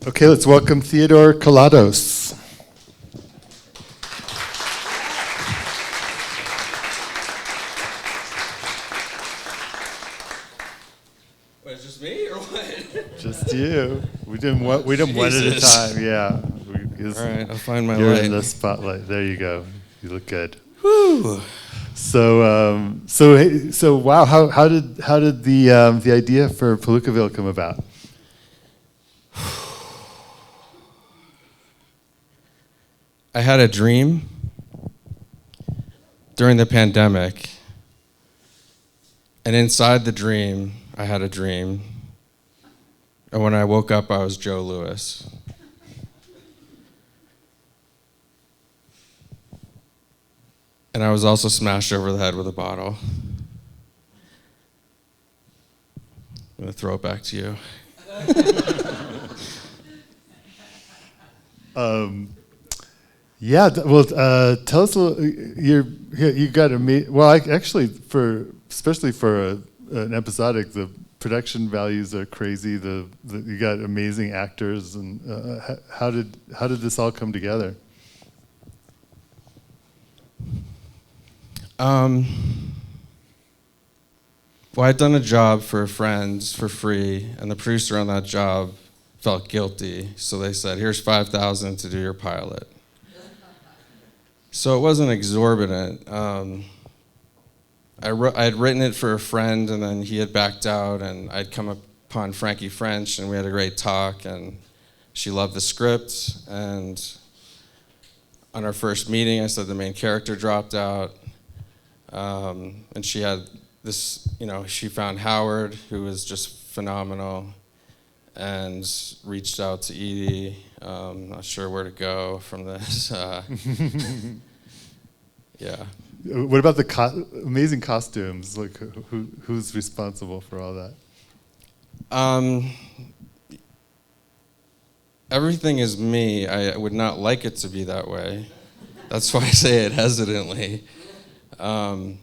Okay, let's welcome Theodore Collatos. Wait, it's just me or what? Just you. We did one at a time. Yeah. All right, I'll find my You're light. in the spotlight. There you go. You look good. Woo! So wow. How did the idea for Palookaville come about? I had a dream during the pandemic, and inside the dream, I had a dream. And when I woke up, I was Joe Louis. And I was also smashed over the head with a bottle. I'm going to throw it back to you. Yeah. Well, tell us a little. You got especially for an episodic, the production values are crazy. You got amazing actors, and how did this all come together? Well, I'd done a job for friends for free, and the producer on that job felt guilty, so they said, "Here's $5,000 to do your pilot." So it wasn't exorbitant. I had written it for a friend, and then he had backed out, and I'd come upon Frankie French, and we had a great talk, and she loved the script, and on our first meeting, I said the main character dropped out, and she had this, she found Howard, who was just phenomenal, and reached out to Edie. Not sure where to go from this. Yeah. What about the amazing costumes? Like, who's responsible for all that? Everything is me. I would not like it to be that way. That's why I say it hesitantly. But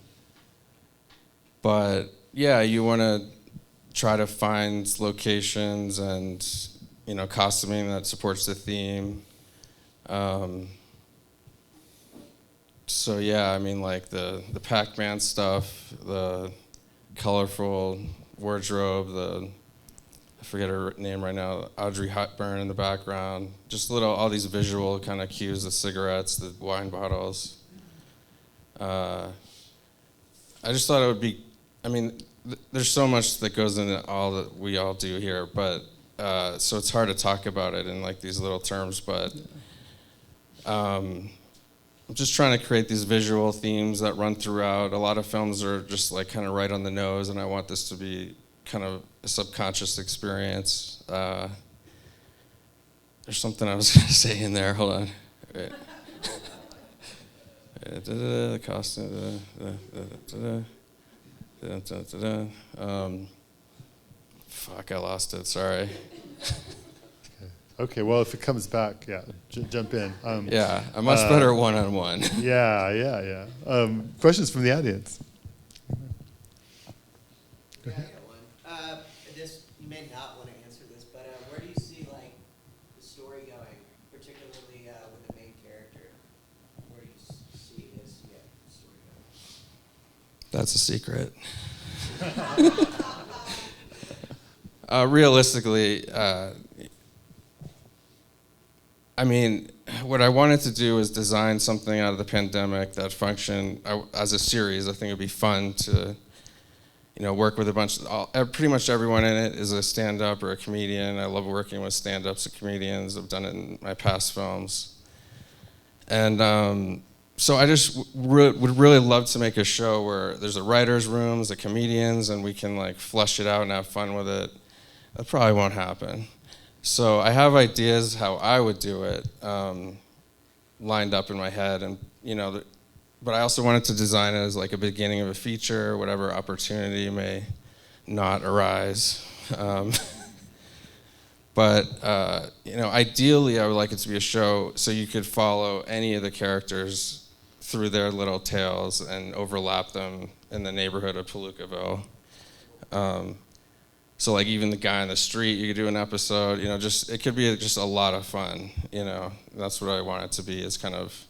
yeah, you want to try to find locations and costuming that supports the theme. So yeah, I mean, like the Pac-Man stuff, the colorful wardrobe, I forget her name right now, Audrey Hepburn in the background, just all these visual kind of cues, the cigarettes, the wine bottles. I just thought it would be, there's so much that goes into all that we all do here, but so it's hard to talk about it in like these little terms, but I'm just trying to create these visual themes that run throughout. A lot of films are just like kind of right on the nose, and I want this to be kind of a subconscious experience. There's something I was going to say in there. Hold on. Wait. The costume. Fuck, I lost it. Sorry. Okay, well, if it comes back, yeah, jump in. Yeah, I'm much better one-on-one. Yeah. Questions from the audience? Go ahead. You may not want to answer this, but where do you see the story going, particularly with the main character? Where do you see the story going? That's a secret. Realistically, what I wanted to do is design something out of the pandemic that functioned as a series. I think it'd be fun to, work with pretty much everyone in it is a stand-up or a comedian. I love working with stand-ups and comedians. I've done it in my past films. And so I just would really love to make a show where there's a writer's room, there's a comedians, and we can flesh it out and have fun with it. That probably won't happen. So I have ideas how I would do it lined up in my head, and but I also wanted to design it as like a beginning of a feature, whatever opportunity may not arise. But ideally, I would like it to be a show so you could follow any of the characters through their little tales and overlap them in the neighborhood of Palookaville. So like even the guy on the street, you could do an episode, you know, just, it could be just a lot of fun, you know. That's what I want it to be, is kind of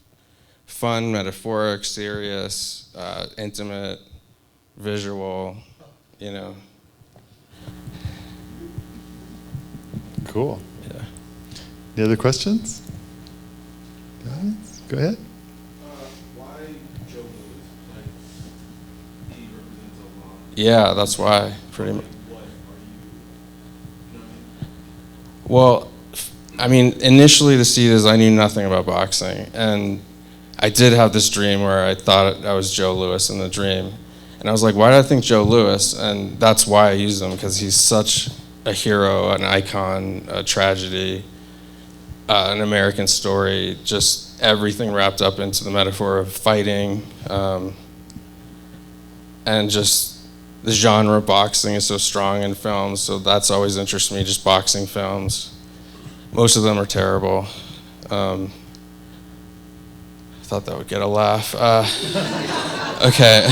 fun, metaphoric, serious, intimate, visual, you know. Cool. Yeah. Any other questions? Go ahead. Why Joe Lewis? Like, he represents a lot. Yeah, that's why, pretty much. What are you know what I mean? Well, I mean, initially the seed is I knew nothing about boxing, and I did have this dream where I thought I was Joe Lewis in the dream, and I was like, why did I think Joe Lewis? And that's why I used him, because he's such a hero, an icon, a tragedy, an American story, just everything wrapped up into the metaphor of fighting, and just the genre of boxing is so strong in films, so that's always interested me, just boxing films. Most of them are terrible. I thought that would get a laugh. Okay,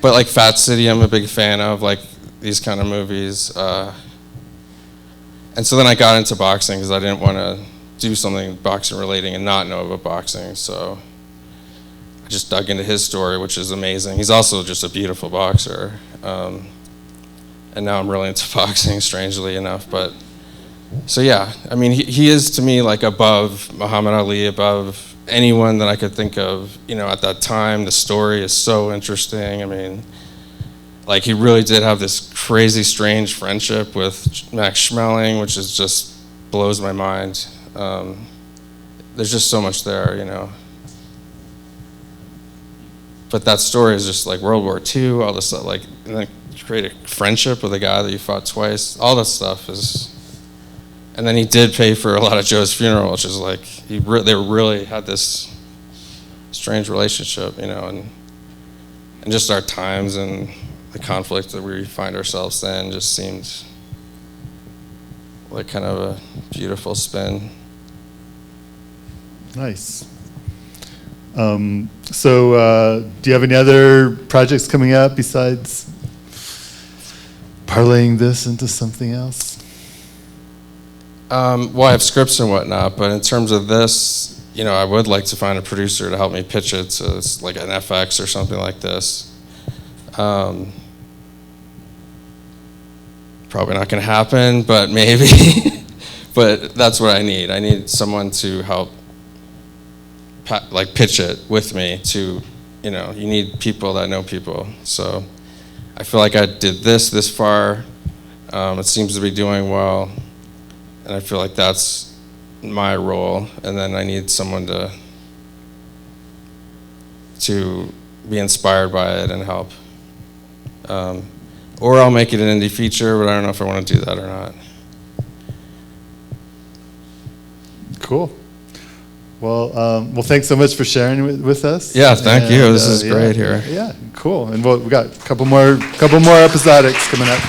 but like Fat City, I'm a big fan of, like these kind of movies. And so then I got into boxing because I didn't want to do something boxing relating and not know about boxing. So I just dug into his story, which is amazing. He's also just a beautiful boxer. And now I'm really into boxing, strangely enough. But so yeah, I mean, he is to me like above Muhammad Ali, above anyone that I could think of, you know, at that time. The story is so interesting. I mean, like he really did have this crazy, strange friendship with Max Schmeling, which is just blows my mind. There's just so much there, you know. But that story is just like World War II, all this stuff, like, and then you create a friendship with a guy that you fought twice. All that stuff is, and then he did pay for a lot of Joe's funeral, which is like, they really had this strange relationship, you know, and just our times and the conflict that we find ourselves in just seemed like kind of a beautiful spin. Nice. So do you have any other projects coming up besides parlaying this into something else? Well, I have scripts and whatnot, but in terms of this, you know, I would like to find a producer to help me pitch it, so it's like an FX or something like this. Probably not going to happen, but maybe. But that's what I need. I need someone to help like pitch it with me to, you know, you need people that know people. So I feel like I did this far. It seems to be doing well. And I feel like that's my role. And then I need someone to be inspired by it and help. Or I'll make it an indie feature, but I don't know if I want to do that or not. Cool. Well, thanks so much for sharing with us. Yeah, thank you. This is great here. Yeah, cool. And we got a couple more episodics coming up.